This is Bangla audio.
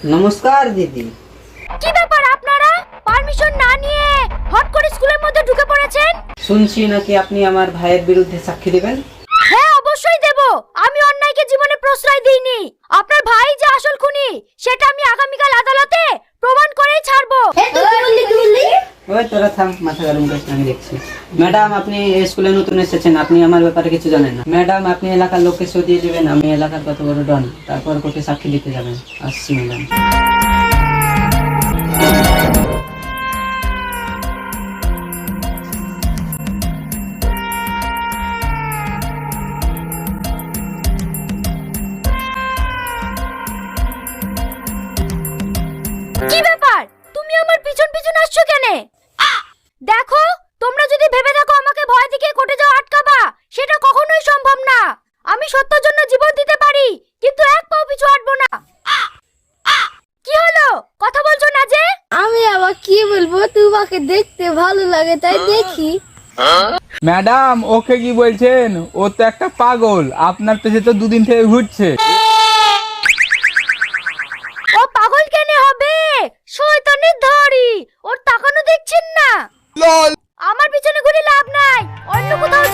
নমস্কার দিদি। কি ব্যাপার আপনারা পারমিশন না নিয়ে হট করে স্কুলের মধ্যে ঢুকে পড়েছেন? শুনছি নাকি আপনি আমার ভাইয়ের বিরুদ্ধে সাক্ষী দেবেন। হ্যাঁ অবশ্যই দেব। আমি অন্যায়কে জীবনে প্রশ্রয় দিইনি। আপনার ভাই যে আসল খুনি সেটা আমি আগামীকাল আদালতে প্রমাণ করেই ছাড়বো। ওই তোরা থাম, মাথা গরম করিস না, আমি দেখছি। ম্যাডাম, আপনি এই স্কুলে নতুন এসেছেন, আপনি আমার ব্যাপারে কিছু জানেন না। ম্যাডাম, আপনি এলাকার লোককে সরিয়ে দিবেন, আমি এলাকার কত বড় ডন, তারপর কোর্টে সাক্ষী দিতে যাবেন। আসছি ম্যাডাম। কি ব্যাপার তুমি আমার পিছন পিছন আসছো কেন? দেখো, তোমরা যদি ভেবে থাকো আমাকে ভয় দেখিয়ে কোর্টে যাওয়া আটকাবা, সেটা কখনোই সম্ভব না। আমি সত্যের জন্য জীবন দিতে পারি, কিন্তু এক পাও পিছু হাঁটবো না। কি হলো, কথা বলছো না যে? আমি আবার কি বলবো, তোমাকে দেখতে ভালো লাগে তাই দেখি। ম্যাডাম, ওকে কি বলছেন? ও তো একটা পাগল, আপনার পেছনে তো দুদিন থেকে ঘুরছে। ও পাগল কেন হবে? শয়তানের ধরি, ওর তাকানো দেখছেন না? আমার পিছনে ঘুরে লাভ নাই, অন্য কোথাও